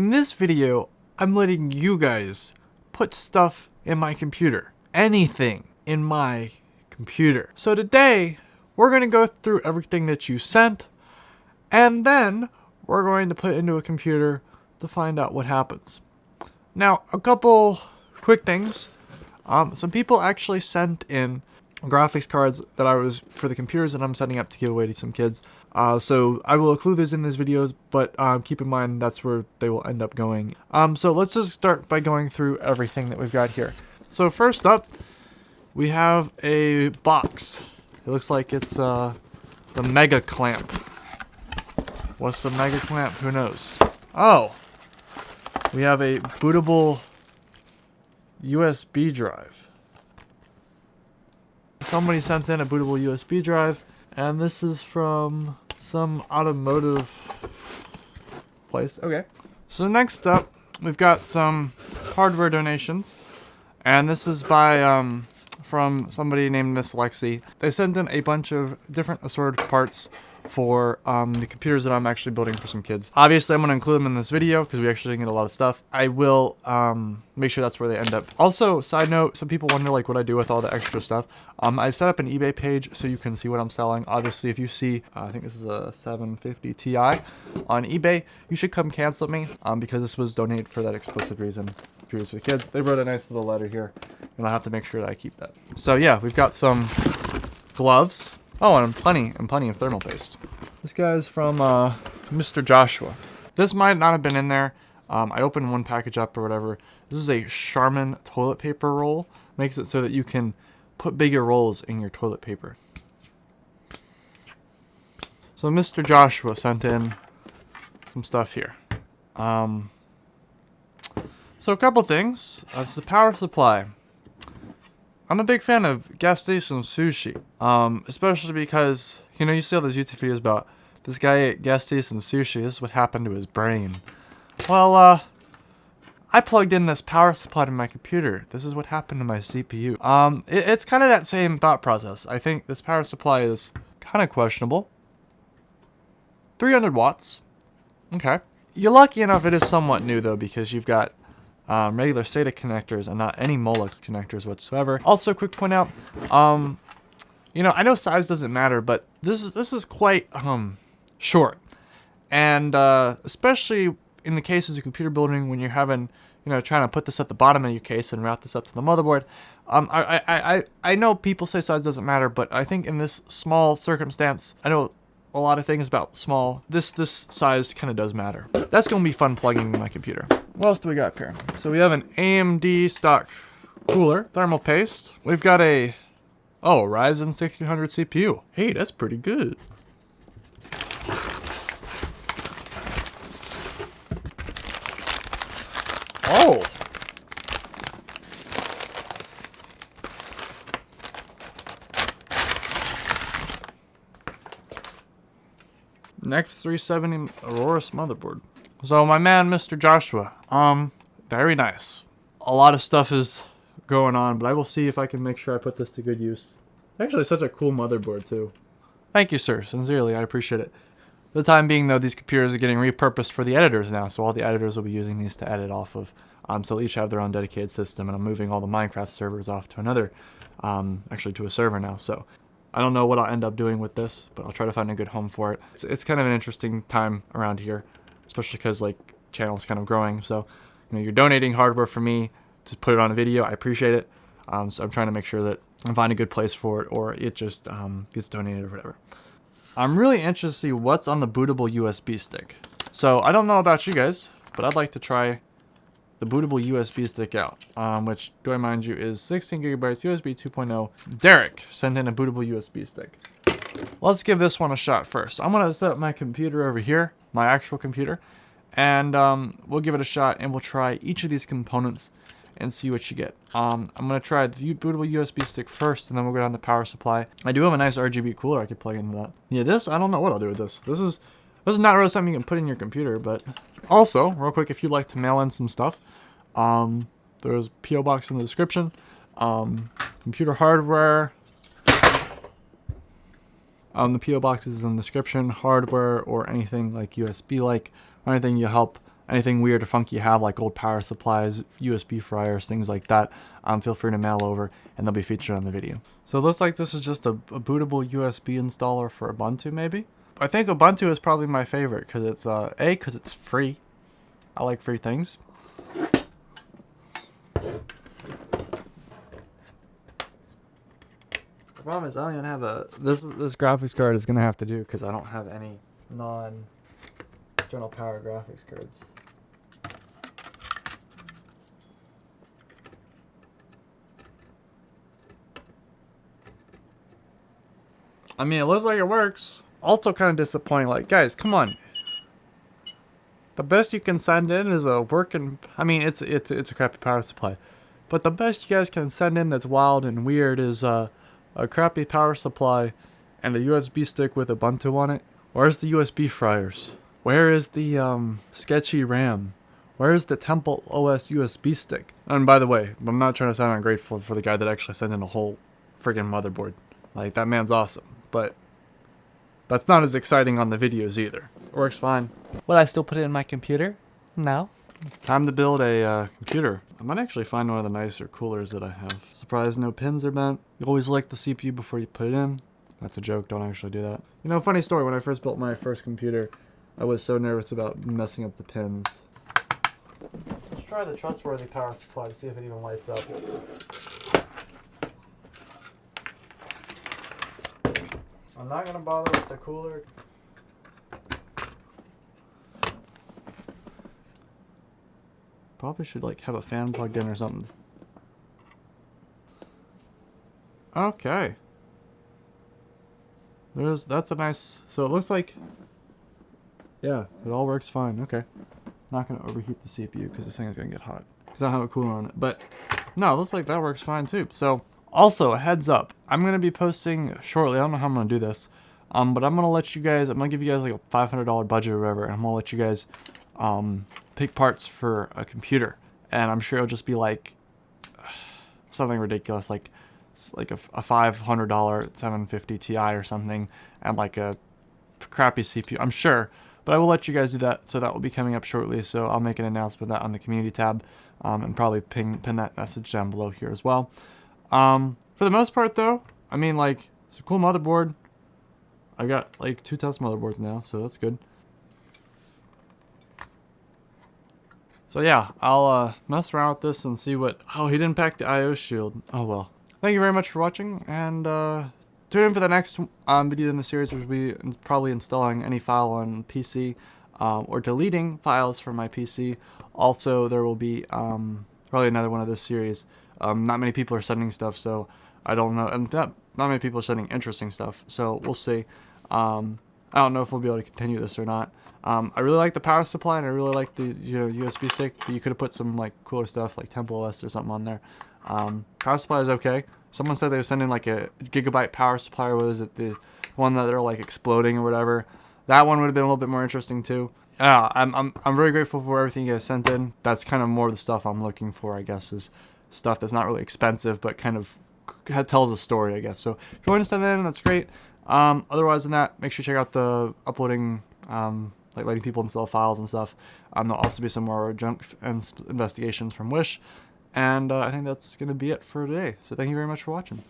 In this video, I'm letting you guys put stuff in my computer. Anything in my computer. So today, we're going to go through everything that you sent, and then we're going to put it into a computer to find out what happens. Now, a couple quick things. Some people actually sent in graphics cards that for the computers that I'm setting up to give away to some kids. So I will include those in these videos, but keep in mind that's where they will end up going. So let's just start by going through everything that we've got here. So first up, we have a box. It looks like it's the Mega Clamp. What's the Mega Clamp? Who knows? Oh, we have a bootable USB drive. Somebody sent in a bootable USB drive, and this is from some automotive place. Okay. So next up, we've got some hardware donations, and this is by from somebody named Miss Lexi. They sent in a bunch of different assorted parts for the computers that I'm actually building for some kids. Obviously, I'm going to include them in this video because we actually didn't get a lot of stuff. I will make sure that's where they end up. Also, side note, some people wonder like what I do with all the extra stuff. I set up an eBay page so you can see what I'm selling. Obviously, if you see, I think this is a 750 Ti on eBay, you should come cancel me because this was donated for that explicit reason. Computers for the kids. They wrote a nice little letter here, and I'll have to make sure that I keep that. So yeah, we've got some gloves. Oh, and plenty of thermal paste. This guy's from Mr. Joshua. This might not have been in there. I opened one package up or whatever. This is a Charmin toilet paper roll. Makes it so that you can put bigger rolls in your toilet paper. So Mr. Joshua sent in some stuff here. So a couple things. It's the power supply. I'm a big fan of gas station sushi, especially because, you know, you see all those YouTube videos about this guy ate gas station sushi, this is what happened to his brain. Well, I plugged in this power supply to my computer. This is what happened to my CPU. It's kind of that same thought process. I think this power supply is kind of questionable. 300 watts. Okay. You're lucky enough it is somewhat new, though, because you've got regular SATA connectors and not any Molex connectors whatsoever. Also, quick point out, you know, I know size doesn't matter, but this is quite short, and especially in the cases of computer building when you're having, you know, trying to put this at the bottom of your case and route this up to the motherboard. I know people say size doesn't matter, but I think in this small circumstance, I know a lot of things about small. This size kind of does matter. That's gonna be fun plugging in my computer. What else do we got up here? So we have an AMD stock cooler, thermal paste. We've got a Ryzen 1600 CPU. Hey, that's pretty good. Oh. Next 370 Aorus motherboard. So my man, Mr. Joshua, very nice. A lot of stuff is going on, but I will see if I can make sure I put this to good use. Actually, such a cool motherboard too. Thank you, sir. Sincerely, I appreciate it. For the time being, though, these computers are getting repurposed for the editors now, so all the editors will be using these to edit off of. So they'll each have their own dedicated system, and I'm moving all the Minecraft servers off to another, actually to a server now, so I don't know what I'll end up doing with this, but I'll try to find a good home for it. It's kind of an interesting time around here, especially because, like, channel's kind of growing, so, you know, you're donating hardware for me to put it on a video. I appreciate it, so I'm trying to make sure that I find a good place for it, or it just gets donated or whatever. I'm really interested to see what's on the bootable USB stick. So I don't know about you guys, but I'd like to try the bootable USB stick out, which, do I mind you, is 16 gigabytes USB 2.0. Derek sent in a bootable USB stick. Let's give this one a shot first. I'm gonna set up my computer over here, my actual computer, and we'll give it a shot, and we'll try each of these components and see what you get. I'm gonna try the bootable USB stick first, and then we'll go down the power supply. I do have a nice RGB cooler I could plug into that. Yeah, this, I don't know what I'll do with this. This is not really something you can put in your computer, but also, real quick, if you'd like to mail in some stuff, there's a PO box in the description. Computer hardware. The PO box is in the description. Hardware or anything like USB-like, or anything you help anything weird or funky you have, like old power supplies, USB fryers, things like that, feel free to mail over and they'll be featured on the video. So it looks like this is just a bootable USB installer for Ubuntu maybe. I think Ubuntu is probably my favorite because it's, because it's free. I like free things. The problem is I don't even have a, this graphics card is going to have to do because I don't have any non-external power graphics cards. I mean, it looks like it works. Also kind of disappointing, like, guys, come on. The best you can send in is a working, I mean, it's a crappy power supply. But the best you guys can send in that's wild and weird is a crappy power supply and a USB stick with Ubuntu on it. Where's the USB fryers? Where is the sketchy RAM? Where's the Temple OS USB stick? And by the way, I'm not trying to sound ungrateful for the guy that actually sent in a whole friggin' motherboard. Like, that man's awesome. But that's not as exciting on the videos either. It works fine. Would I still put it in my computer? No. Time to build a computer. I might actually find one of the nicer coolers that I have. Surprised no pins are bent. You always select the CPU before you put it in. That's a joke, don't actually do that. You know, funny story, when I first built my first computer, I was so nervous about messing up the pins. Let's try the trustworthy power supply to see if it even lights up. I'm not gonna bother with the cooler. Probably should like have a fan plugged in or something. Okay. That's a nice, so it looks like, yeah, it all works fine. Okay. Not gonna overheat the CPU because this thing is gonna get hot. Because I don't have a cooler on it. But no, it looks like that works fine too. So also a heads up, I'm gonna be posting shortly. I don't know how I'm gonna do this. But I'm gonna let you guys, I'm gonna give you guys like a $500 budget or whatever, and I'm gonna let you guys pick parts for a computer. And I'm sure it'll just be like something ridiculous, like a $500 750 Ti or something, and like a crappy CPU, I'm sure. But I will let you guys do that, so that will be coming up shortly. So I'll make an announcement of that on the community tab, and probably pin that message down below here as well. For the most part though, I mean, like, it's a cool motherboard. I got like 2 test motherboards now, so that's good. So yeah, I'll mess around with this and see what, oh, he didn't pack the IO shield. Oh well. Thank you very much for watching, and tune in for the next video in the series, which will be probably installing any file on PC, or deleting files from my PC. Also, there will be probably another one of this series. Not many people are sending stuff, so I don't know, and not many people are sending interesting stuff, so we'll see. I don't know if we'll be able to continue this or not. I really like the power supply, and I really like the USB stick, but you could have put some like cooler stuff like Temple OS or something on there. Power supply is okay. Someone said they were sending like a gigabyte power supply, or was it the one that they're like exploding or whatever? That one would have been a little bit more interesting too. Yeah, I'm very grateful for everything you guys sent in. That's kind of more the stuff I'm looking for, I guess, is stuff that's not really expensive, but kind of tells a story, I guess. So if you want to send that in, that's great. Otherwise than that, make sure you check out the uploading, like letting people install files and stuff. There'll also be some more junk investigations from Wish. And I think that's going to be it for today. So thank you very much for watching.